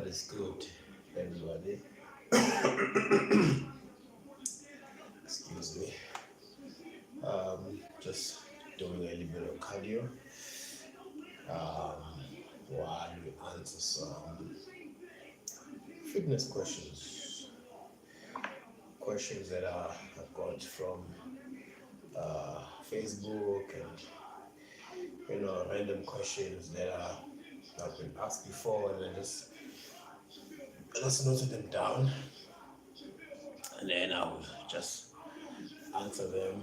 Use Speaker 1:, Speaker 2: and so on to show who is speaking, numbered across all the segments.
Speaker 1: What is good, everybody? Excuse me. Just doing a little bit of cardio while we answer some fitness questions that I got from Facebook, and random questions that have been asked before, and I just noted them down, and then I will just answer them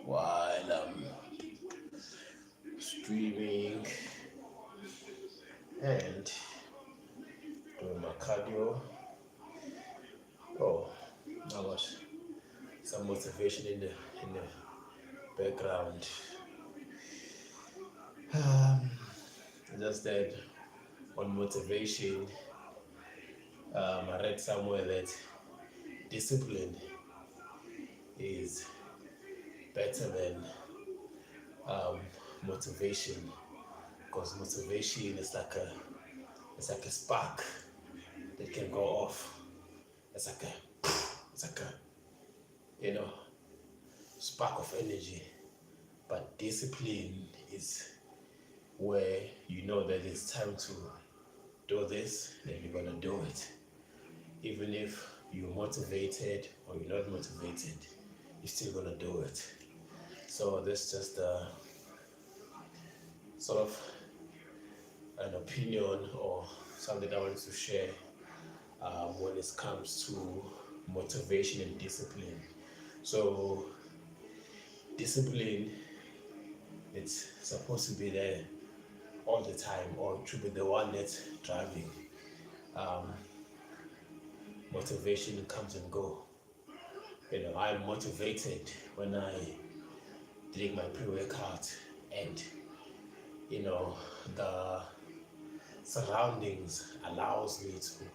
Speaker 1: while I'm streaming and doing my cardio. Oh, I got some motivation in the background. Um, just that on motivation, I read somewhere that discipline is better than um, motivation, because motivation is like a spark that can go off. It's like a you know spark of energy, but discipline is where you know that it's time to do this, then you're gonna do it. Even if you're motivated or you're not motivated, you're still gonna do it. So that's just sort of an opinion or something I wanted to share when it comes to motivation and discipline. So discipline, it's supposed to be there all the time, or it should be the one that's driving. Um, Motivation comes and go. I'm motivated when I drink my pre-workout, and the surroundings allows me to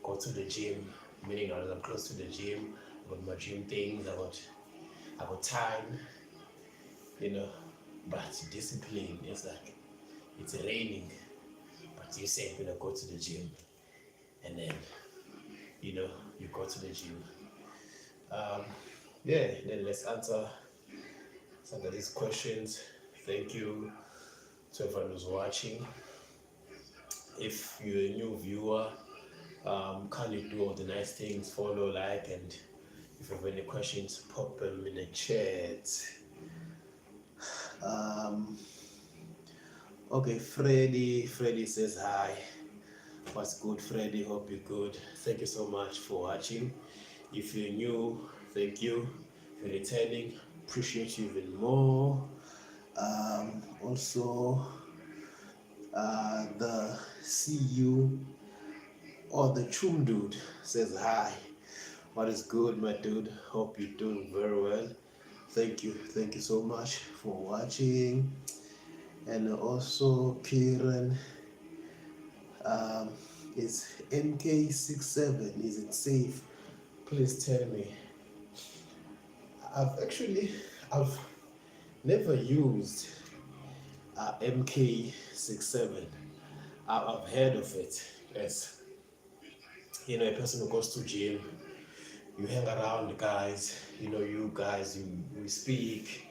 Speaker 1: go to the gym, meaning I'm close to the gym, I got my gym things, I got time, but discipline is like it's raining, but you say you're gonna go to the gym, and then you go to the gym. Yeah, then let's answer some of these questions. Thank you to everyone who's watching. If you're a new viewer, kindly do all the nice things, follow, like, and if you have any questions, pop them in the chat. Okay, Freddy says hi. What's good, Freddy? Hope you're good. Thank you so much for watching. If you're new, thank you. If you're returning, appreciate you even more. Also, the CU or the Chum dude says hi. What is good, my dude? Hope you're doing very well. Thank you so much for watching. And also, Kieran, is MK67, is it safe? Please tell me. I've never used MK67. I've heard of it as a person who goes to gym. You hang around guys, you guys, you speak,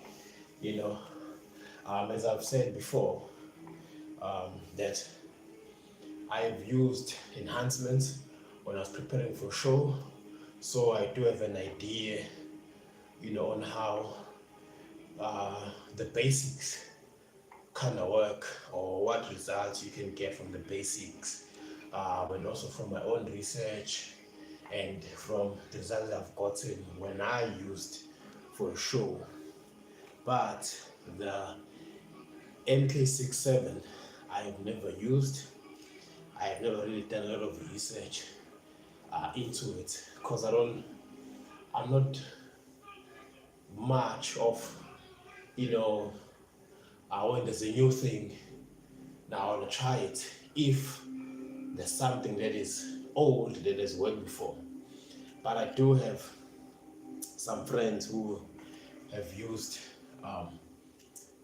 Speaker 1: as I've said before, that I have used enhancements when I was preparing for show, so I do have an idea, on how the basics kind of work, or what results you can get from the basics, and also from my own research and from the results I've gotten when I used for a show. But the MK67 I have never used. I have never really done a lot of research into it, because I'm not much of, when there's a new thing, now I want to try it. If there's something that is old that has worked before. But I do have some friends who have used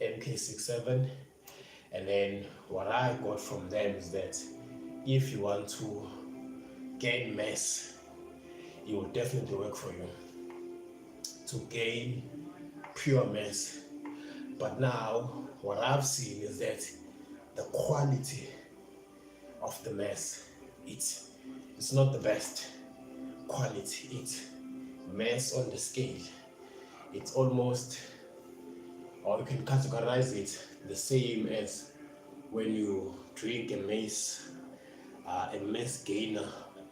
Speaker 1: MK67, and then what I got from them is that if you want to gain mass, it will definitely work for you to gain pure mass. But now, what I've seen is that the quality of the mass, it's not the best quality. It's mass on the scale. It's almost, or you can categorize it the same as when you drink a mass gainer,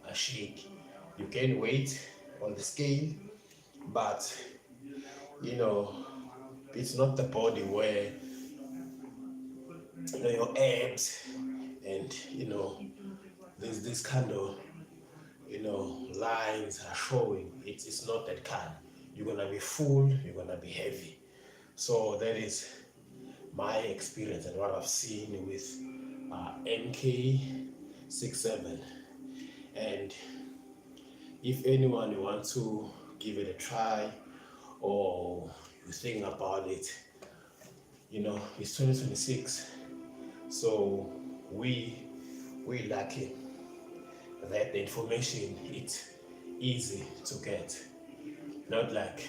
Speaker 1: a shake. You gain weight on the scale, but you know, it's not the body where your abs and there's this kind of lines are showing. It's not that kind. You're gonna be full, you're gonna be heavy. So that is my experience and what I've seen with MK67. And if anyone wants to give it a try or you think about it, it's 2026. So we lucky that the information it's easy to get. Not like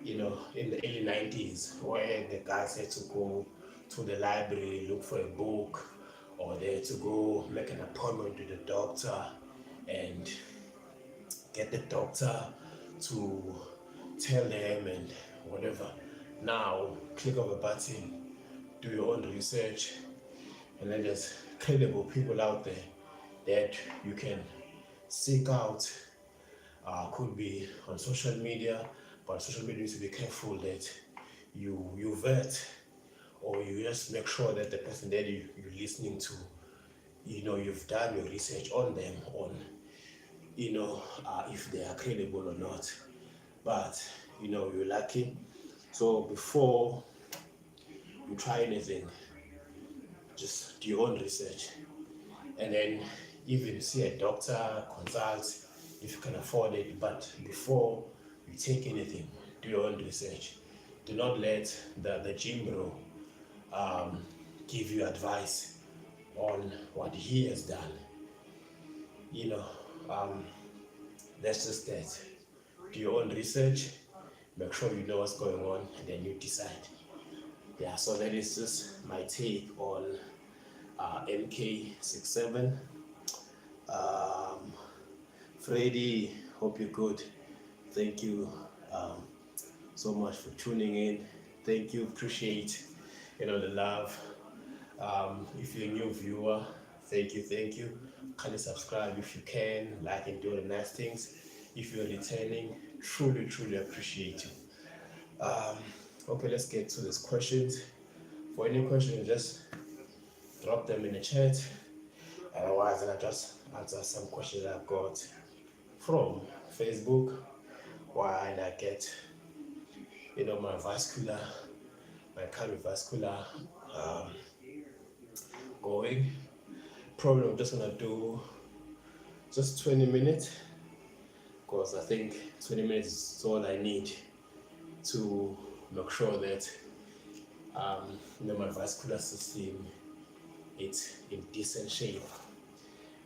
Speaker 1: in the early 90s where the guys had to go to the library, look for a book, or they had to go make an appointment with the doctor and get the doctor to tell them and whatever. Now, click of a button, do your own research, and then there's credible people out there that you can seek out. Could be on social media, but social media needs to be careful that you vet or you just make sure that the person that you're listening to, you've done your research on them, on if they are credible or not. But you're lucky. So before you try anything, just do your own research, and then even see a doctor, consult if you can afford it. But before you take anything, do your own research. Do not let the gym bro give you advice on what he has done. That's just that. Do your own research, make sure you know what's going on, and then you decide. Yeah, so that is just my take on MK67. Freddy, hope you're good. Thank you so much for tuning in. Thank you, appreciate the love. If you're a new viewer, thank you. Kindly subscribe if you can, like and do the nice things. If you're returning, truly appreciate you. Okay, let's get to these questions. For any questions, just drop them in the chat. Otherwise, I'll just answer some questions I've got from Facebook while I get, my cardiovascular going. Probably I'm just gonna do just 20 minutes because I think 20 minutes is all I need to make sure that my vascular system it's in decent shape.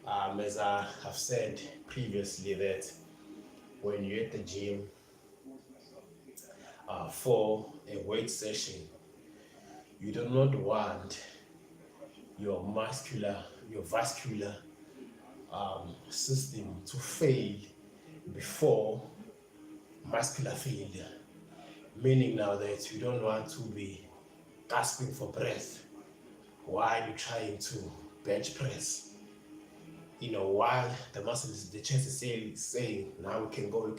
Speaker 1: As I have said previously, that when you're at the gym for a weight session, you do not want your vascular system to fail before muscular failure. Meaning now that you don't want to be gasping for breath while you're trying to bench press. While the chest is saying, now we can go,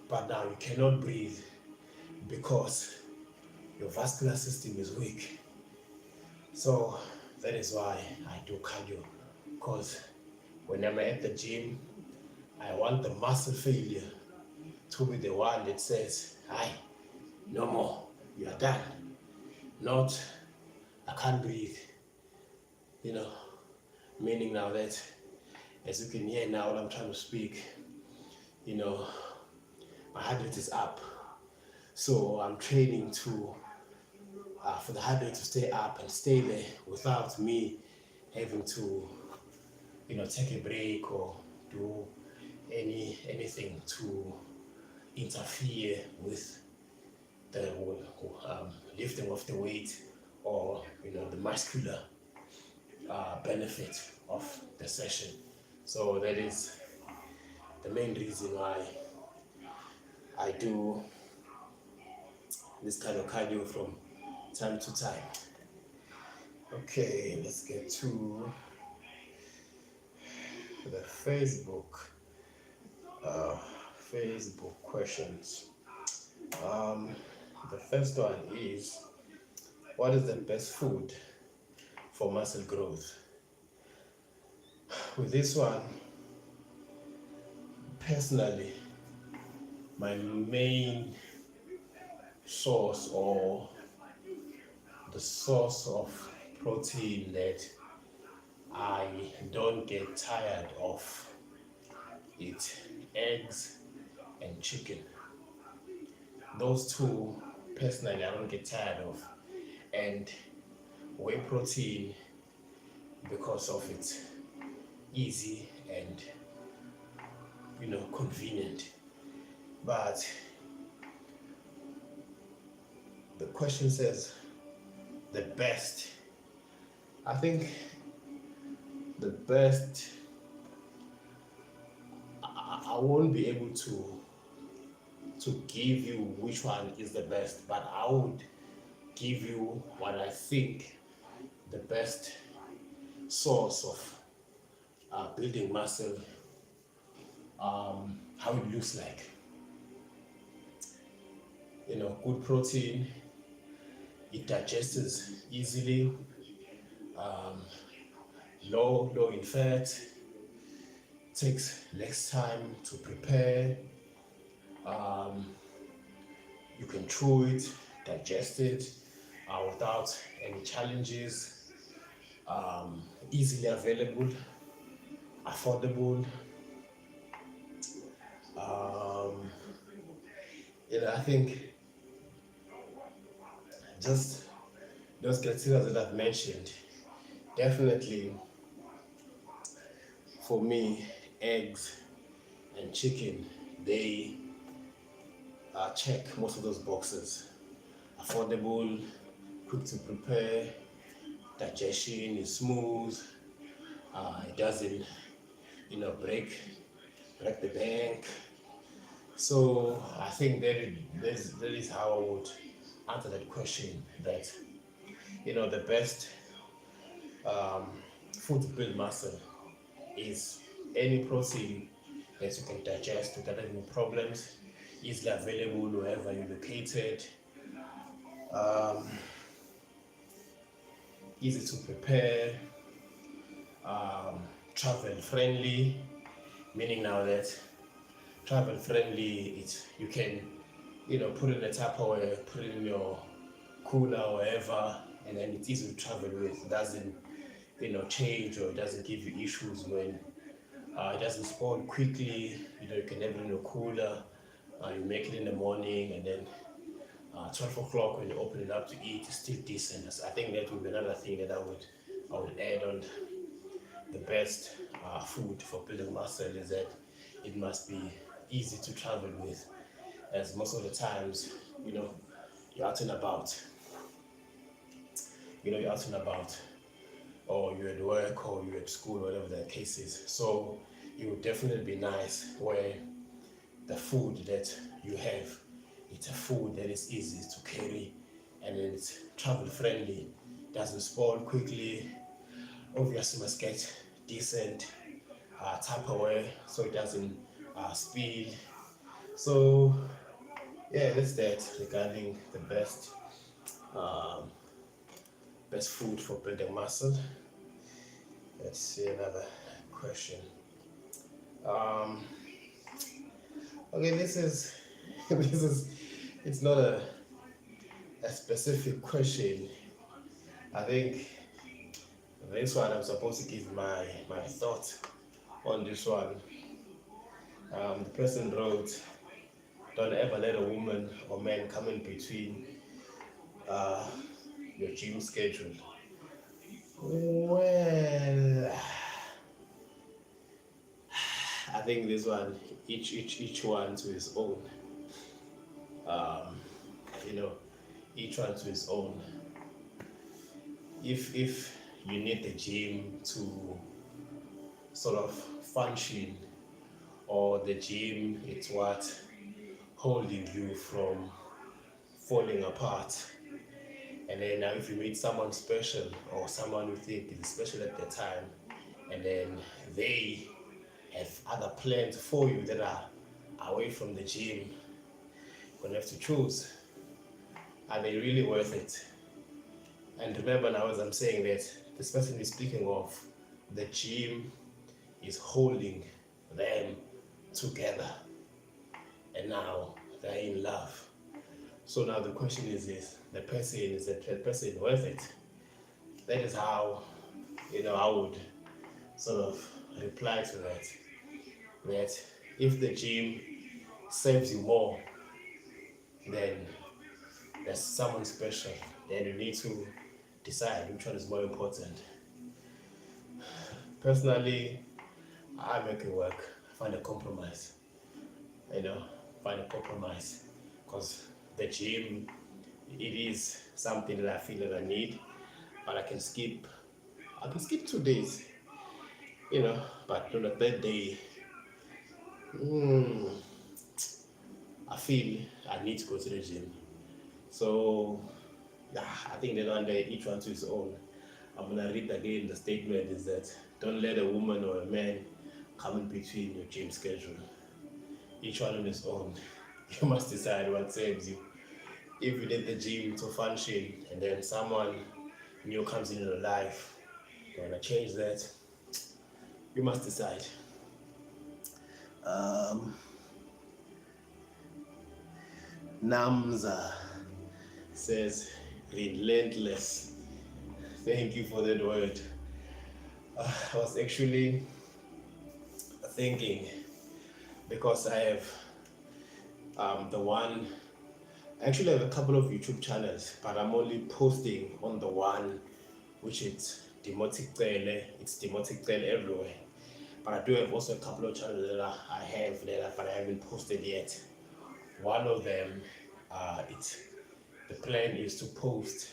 Speaker 1: but now you cannot breathe because your vascular system is weak. So that is why I do cardio, because when I'm at the gym, I want the muscle failure to be the one that says, "Hi, no more, you are done." Not, I can't breathe. Meaning now that, as you can hear now when I'm trying to speak, my heart rate is up. So I'm training for the heart rate to stay up and stay there without me having to take a break or do anything to interfere with the lifting of the weight, or the muscular benefit of the session. So that is the main reason why I do this kind of cardio from time to time. Okay, let's get to the Facebook questions. The first one is, what is the best food for muscle growth? With this one, personally, my main source, or the source of protein that I don't get tired of, it's eggs and chicken. Those two, personally, I don't get tired of. And whey protein, because of its easy and convenient. But the question says the best. I think the best, I won't be able to give you which one is the best, but I would give you what I think the best source of building muscle, how it looks like. Good protein, it digests easily, low in fat, takes less time to prepare. You can chew it, digest it without any challenges. Easily available, affordable. I think just those criteria that I've mentioned, definitely for me, eggs and chicken, they check most of those boxes. Affordable, quick to prepare, digestion is smooth, it doesn't break the bank. So I think that is how I would answer that question, that the best food to build muscle is any protein that you can digest without any problems, easily available wherever you're located, easy to prepare, travel friendly, meaning now that travel friendly, you can put it in a Tupperware, put it in your cooler, wherever, and then it's easy to travel with. It doesn't change, or it doesn't give you issues when it doesn't spoil quickly. You can have it in your cooler, you make it in the morning, and then 12 o'clock when you open it up to eat, it's still decent. I think that would be another thing that I would add on. The best food for building muscle is that it must be easy to travel with, as most of the times, you're out and about. You're out and about, or you're at work, or you're at school, whatever the case is. So it would definitely be nice where the food that you have, it's a food that is easy to carry, and it's travel friendly, doesn't spoil quickly. Obviously must get decent Tupperware so it doesn't spill. So yeah, that's that regarding the best food for building muscle. Let's see another question. Okay, this is it's not a specific question. I think this one I'm supposed to give my thought on this one. The person wrote, "Don't ever let a woman or man come in between your gym schedule." Well, think this one, each one to his own. You know, each one to his own. If you need the gym to sort of function, or the gym it's what holding you from falling apart, and then now if you meet someone special or someone you think is special at the time, and then they have other plans for you that are away from the gym, you're gonna have to choose, are they really worth it? And remember now, as I'm saying that, this person is speaking of the gym is holding them together, and now they're in love. So now the question is this: the person worth it? That is how, I would sort of reply to that. That if the gym serves you more, then there's someone special. Then you need to decide which one is more important. Personally, I make it work. Find a compromise. Find a compromise, because the gym, it is something that I feel that I need, but I can skip 2 days, but on the third day, I feel I need to go to the gym. So yeah, I think that under each one to his own. I'm gonna read again. The statement is that don't let a woman or a man come in between your gym schedule. Each one on his own. You must decide what serves you. If you need the gym to function, and then someone new comes in your life, you wanna change that, you must decide. Namza says relentless. Thank you for that word. I was actually thinking, because I have I actually have a couple of YouTube channels, but I'm only posting on the one which is DemoticCele. It's DemoticCele everywhere. But I do have also a couple of channels that I have there, but I haven't posted yet. One of them, the plan is to post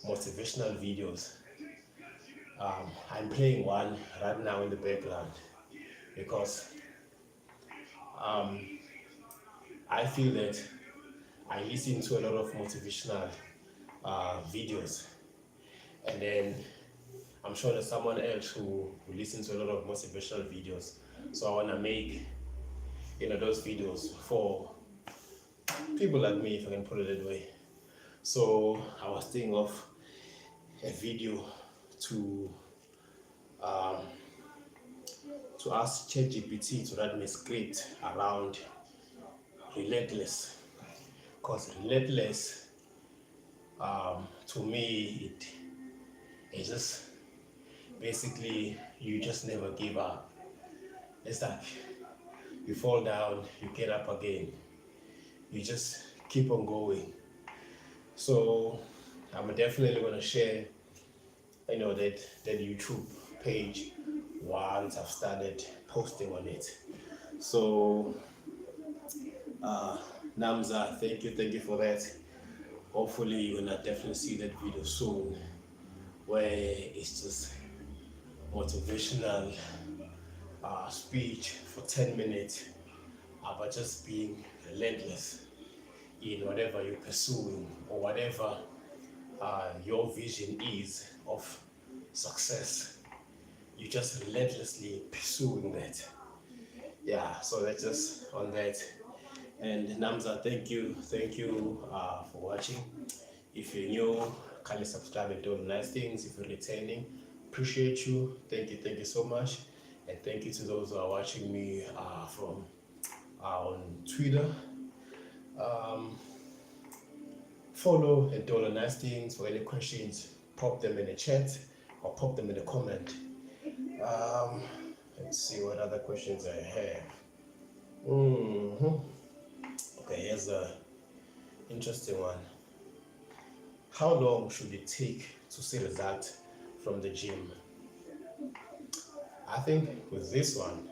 Speaker 1: motivational videos. I'm playing one right now in the background because I feel that I listen to a lot of motivational videos, and then I'm sure there's someone else who listens to a lot of motivational videos. So I want to make those videos for people like me, if I can put it that way. So I was thinking of a video to ask ChatGPT to write me a script around relentless, because relentless, to me, it's just basically you just never give up. It's like you fall down, you get up again, you just keep on going. So I'm definitely going to share that YouTube page once I've started posting on it. So Namza, thank you for that. Hopefully you're gonna definitely see that video soon, where it's just motivational speech for 10 minutes about just being relentless in whatever you're pursuing, or whatever your vision is of success. You just relentlessly pursuing that. Yeah, so that's just on that. And Namza, thank you for watching. If you're new, kindly subscribe and do all the nice things. If you're returning, appreciate you. Thank you so much. And thank you to those who are watching me from on Twitter. Follow and do all the nice things. For any questions, pop them in the chat or pop them in the comment. Let's see what other questions I have. Okay, here's a interesting one. How long should it take to see results from the gym? I think with this one,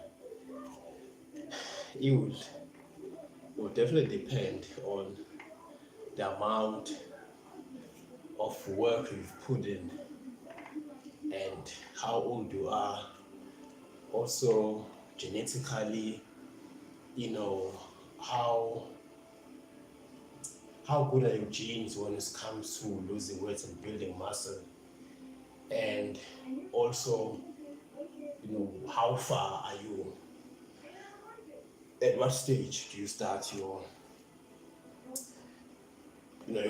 Speaker 1: will definitely depend on the amount of work you've put in and how old you are. Also, genetically, you know, how how good are your genes when it comes to losing weight and building muscle, and also, how far are you, at what stage do you start your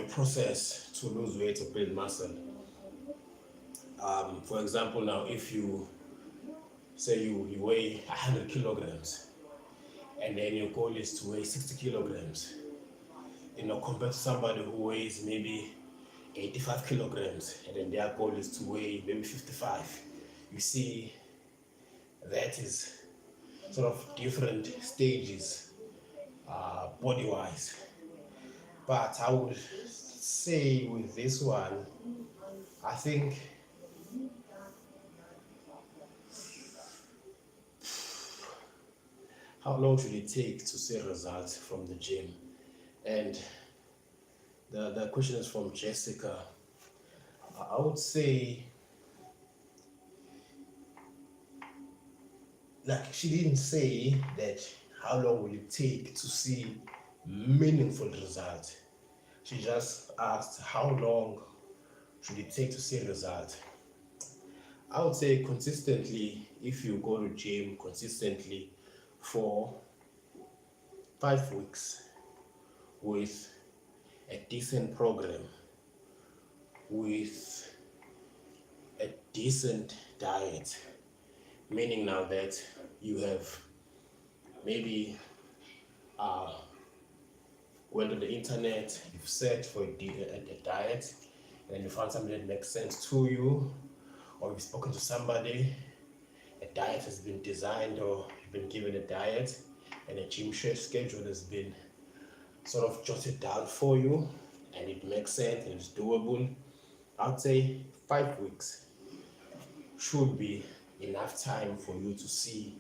Speaker 1: process to lose weight or build muscle. For example, now if you say you weigh 100 kilograms and then your goal is to weigh 60 kilograms, compared to somebody who weighs maybe 85 kilograms and then their goal is to weigh maybe 55. You see, that is sort of different stages, body wise. But I would say with this one, I think how long should it take to see results from the gym? And the question is from Jessica. I would say, like, she didn't say that how long will it take to see meaningful results. She just asked how long should it take to see a result. I would say consistently, if you go to gym consistently for 5 weeks with a decent program, with a decent diet, meaning now that you have maybe went on the internet, you've searched for a diet, and you found something that makes sense to you, or you've spoken to somebody, a diet has been designed, or you've been given a diet, and a gym schedule has been sort of jotted down for you, and it makes sense and it's doable. I'd say 5 weeks should be enough time for you to see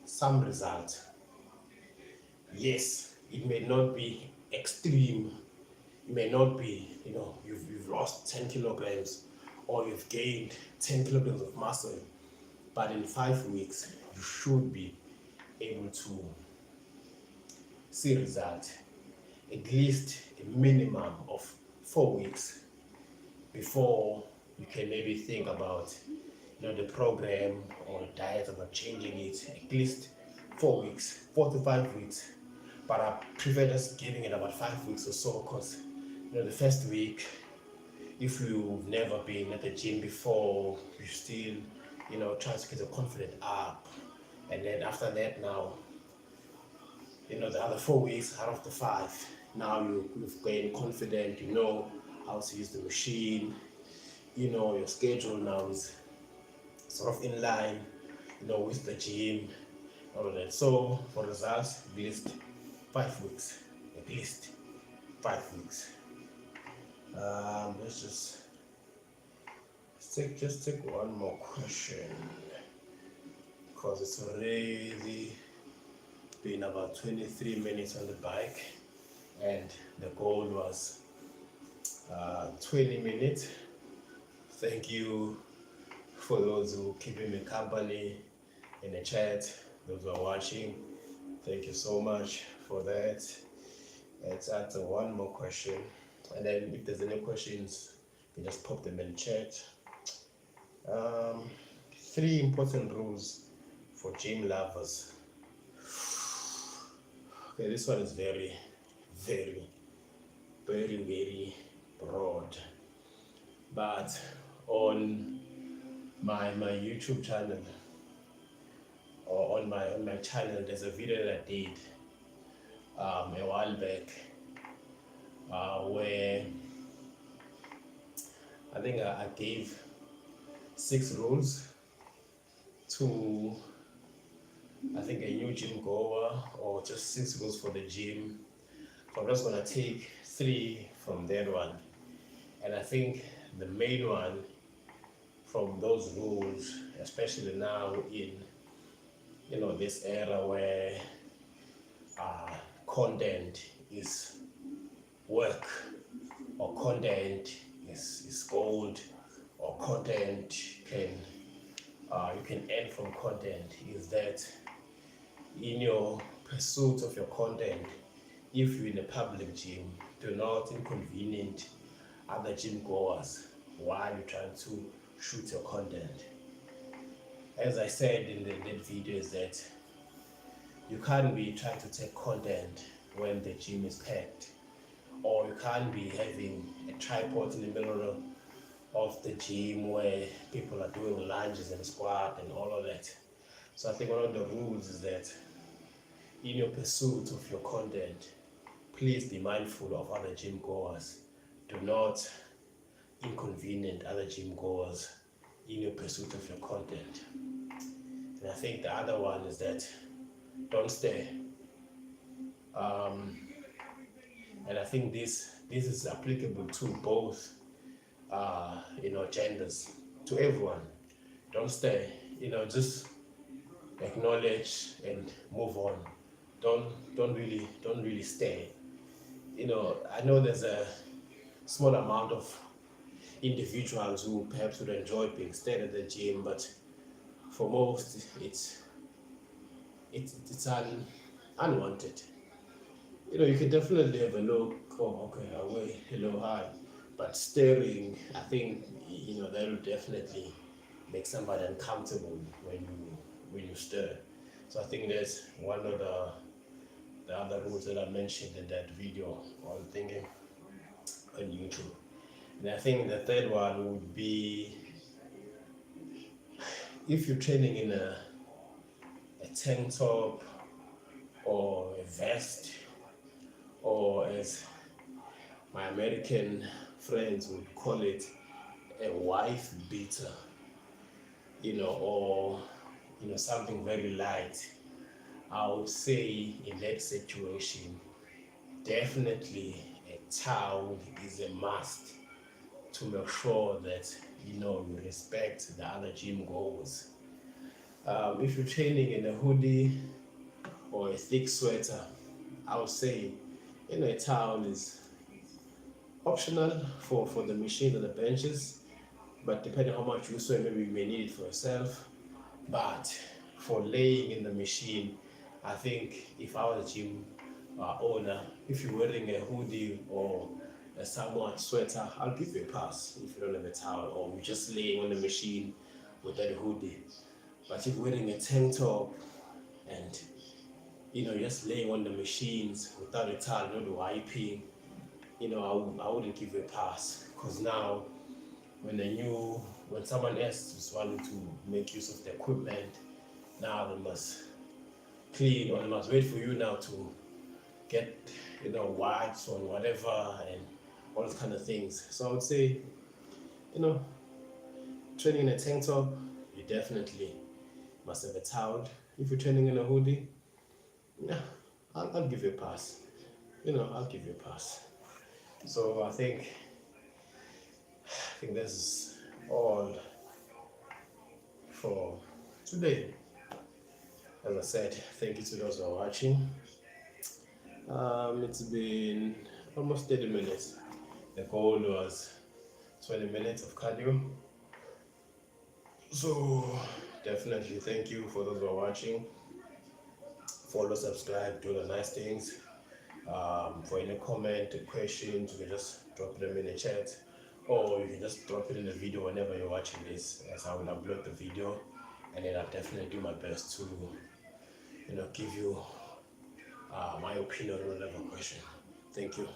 Speaker 1: some result. Yes, it may not be extreme. It may not be, you've lost 10 kilograms or you've gained 10 kilograms of muscle, but in 5 weeks, you should be able to see result. At least a minimum of 4 weeks before you can maybe think about the program or diet, about changing it. At least 4 weeks, 4 to 5 weeks. But I prefer just giving it about 5 weeks or so, because the first week, if you've never been at the gym before, you still trying to get your confidence up, and then after that, now the other 4 weeks out of the 5, now you've gained confidence, you know how to use the machine, your schedule now is sort of in line with the gym, all of that. So for results, at least 5 weeks, at least 5 weeks. Let's just take one more question, because it's already been about 23 minutes on the bike, and the goal was 20 minutes. Thank you for those who keeping me company in the chat, those who are watching. Thank you so much for that. Let's answer one more question, and then if there's any questions, you just pop them in the chat. 3 important rules for gym lovers. Okay, this one is very, very, very, very broad. But on my YouTube channel, or on my channel, there's a video that I did a while back, where I think I gave 6 rules to, I think, a new gym goer, or just 6 rules for the gym. So I'm just gonna take 3 from that one, and I think the main one from those rules, especially now in this era where content is work, or content is gold, or content can you can earn from content, is that in your pursuit of your content, if you're in a public gym, do not inconvenient other gym goers while you're trying to shoot your content. As I said in that video, is that you can't be trying to take content when the gym is packed, or you can't be having a tripod in the middle of the gym where people are doing lunges and squat and all of that. So I think one of the rules is that in your pursuit of your content, please be mindful of other gym goers. Do not inconvenient other gym goers in your pursuit of your content. And I think the other one is that don't stare. And I think this is applicable to both genders, to everyone. Don't stay, just acknowledge and move on. Don't really stay. I know there's a small amount of individuals who perhaps would enjoy being stared at the gym, but for most it's unwanted. You can definitely have a look, oh okay, away, hello, hi. But staring, I think, that will definitely make somebody uncomfortable when you stare. So I think that's one of the other rules that I mentioned in that video on thinking on YouTube. And I think the third one would be, if you're training in a tank top or a vest, or as my American friends would call it, a wife beater, or something very light, I would say in that situation, definitely a towel is a must to make sure that you respect the other gym goers. If you're training in a hoodie or a thick sweater, I would say a towel is optional for the machine or the benches, but depending on how much you sweat, maybe you may need it for yourself. But for laying in the machine, I think if I was a gym owner, if you're wearing a hoodie or a somewhat sweater, I'll give you a pass if you don't have a towel, or you're just laying on the machine with that hoodie. But if you're wearing a tank top and just laying on the machines without a towel, not wiping, I wouldn't give you a pass, because now when someone else is wanting to make use of the equipment, now they must clean, or they must wait for you now to get wipes on whatever and all those kind of things. So I would say, training in a tank top, you definitely must have a towel. If you're training in a hoodie, yeah, I'll give you a pass. I'll give you a pass. So I think this is all for today. As I said, thank you to those who are watching. It's been almost 30 minutes. The goal was 20 minutes of cardio. So definitely thank you for those who are watching. Follow, subscribe, do the nice things. For any comment, questions, you can just drop them in the chat, or you can just drop it in the video whenever you're watching this, as I will upload the video, and then I'll definitely do my best to give you my opinion on whatever question. Thank you.